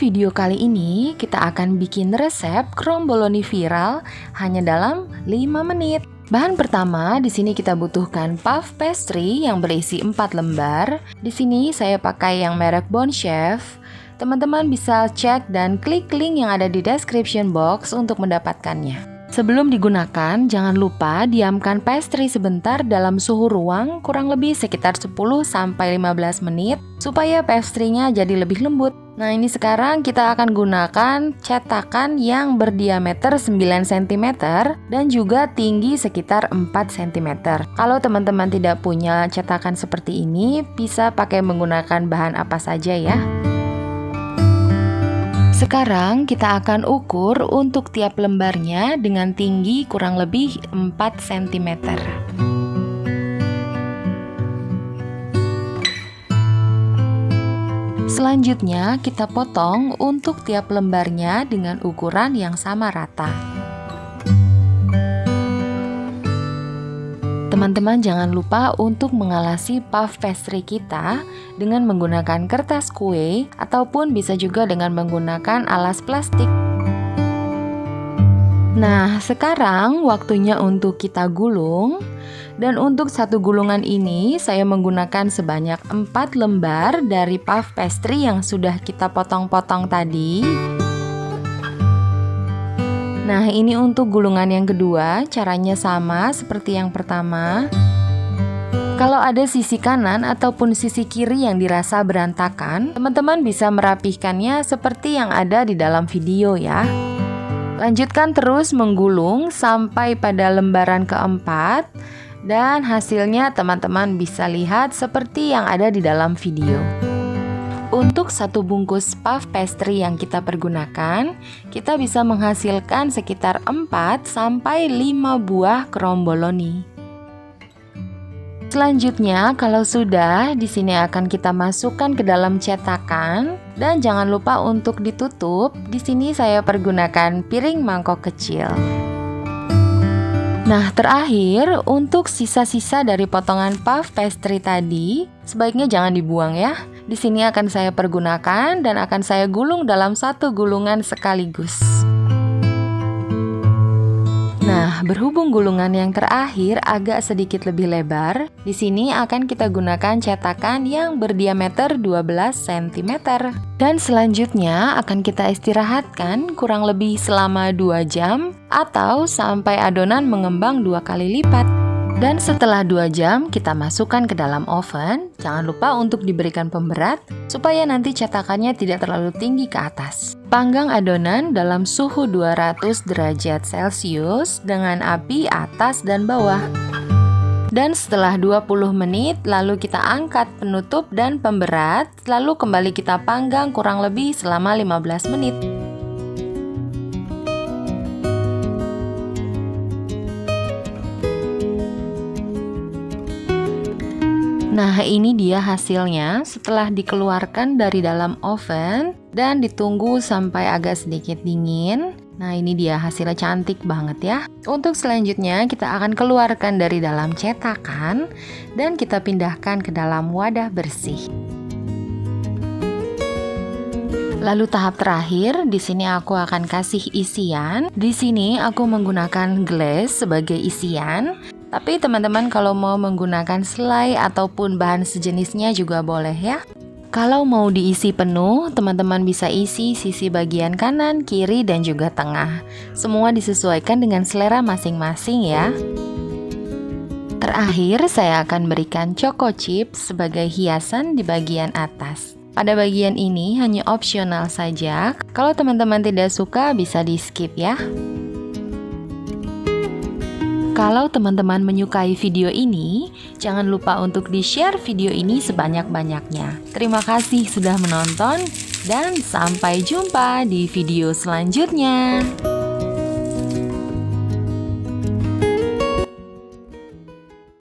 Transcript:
video kali ini kita akan bikin resep kromboloni viral hanya dalam 5 menit. Bahan pertama di sini kita butuhkan puff pastry yang berisi 4 lembar. Di sini saya pakai yang merek Bon Chef. Teman-teman bisa cek dan klik link yang ada di description box untuk mendapatkannya. Sebelum digunakan, jangan lupa diamkan pastry sebentar dalam suhu ruang kurang lebih sekitar 10-15 menit supaya pastry-nya jadi lebih lembut. Nah, ini sekarang kita akan gunakan cetakan yang berdiameter 9 cm dan juga tinggi sekitar 4 cm. Kalau teman-teman tidak punya cetakan seperti ini, bisa pakai menggunakan bahan apa saja ya. Sekarang kita akan ukur untuk tiap lembarnya dengan tinggi kurang lebih 4 cm. Selanjutnya kita potong untuk tiap lembarnya dengan ukuran yang sama rata. Teman-teman jangan lupa untuk mengalasi puff pastry kita dengan menggunakan kertas kue ataupun bisa juga dengan menggunakan alas plastik. Nah, sekarang waktunya untuk kita gulung. Dan untuk satu gulungan ini saya menggunakan sebanyak 4 lembar dari puff pastry yang sudah kita potong-potong tadi. Nah, ini untuk gulungan yang kedua, caranya sama seperti yang pertama. Kalau ada sisi kanan ataupun sisi kiri yang dirasa berantakan, teman-teman bisa merapihkannya seperti yang ada di dalam video ya. Lanjutkan terus menggulung sampai pada lembaran keempat, dan hasilnya teman-teman bisa lihat seperti yang ada di dalam video. Untuk satu bungkus puff pastry yang kita pergunakan, kita bisa menghasilkan sekitar 4-5 buah kromboloni. Selanjutnya, kalau sudah, di sini akan kita masukkan ke dalam cetakan dan jangan lupa untuk ditutup. Di sini saya pergunakan piring mangkok kecil. Nah, terakhir untuk sisa-sisa dari potongan puff pastry tadi, sebaiknya jangan dibuang ya. Di sini akan saya pergunakan dan akan saya gulung dalam satu gulungan sekaligus. Nah, berhubung gulungan yang terakhir agak sedikit lebih lebar, di sini akan kita gunakan cetakan yang berdiameter 12 cm. Dan selanjutnya akan kita istirahatkan kurang lebih selama 2 jam atau sampai adonan mengembang 2 kali lipat. Dan setelah 2 jam kita masukkan ke dalam oven. Jangan lupa untuk diberikan pemberat supaya nanti cetakannya tidak terlalu tinggi ke atas. Panggang adonan dalam suhu 200 derajat Celcius dengan api atas dan bawah. Dan setelah 20 menit lalu kita angkat penutup dan pemberat, lalu kembali kita panggang kurang lebih selama 15 menit. Nah, ini dia hasilnya setelah dikeluarkan dari dalam oven dan ditunggu sampai agak sedikit dingin. Nah, ini dia hasilnya, cantik banget ya. Untuk selanjutnya kita akan keluarkan dari dalam cetakan dan kita pindahkan ke dalam wadah bersih. Lalu tahap terakhir, di sini aku akan kasih isian. Di sini aku menggunakan glaze sebagai isian. Tapi teman-teman kalau mau menggunakan selai ataupun bahan sejenisnya juga boleh ya. Kalau mau diisi penuh, teman-teman bisa isi sisi bagian kanan, kiri, dan juga tengah. Semua disesuaikan dengan selera masing-masing ya. Terakhir, saya akan berikan choco chips sebagai hiasan di bagian atas. Pada bagian ini hanya opsional saja. Kalau teman-teman tidak suka bisa di skip ya. Kalau teman-teman menyukai video ini, jangan lupa untuk di-share video ini sebanyak-banyaknya. Terima kasih sudah menonton dan sampai jumpa di video selanjutnya.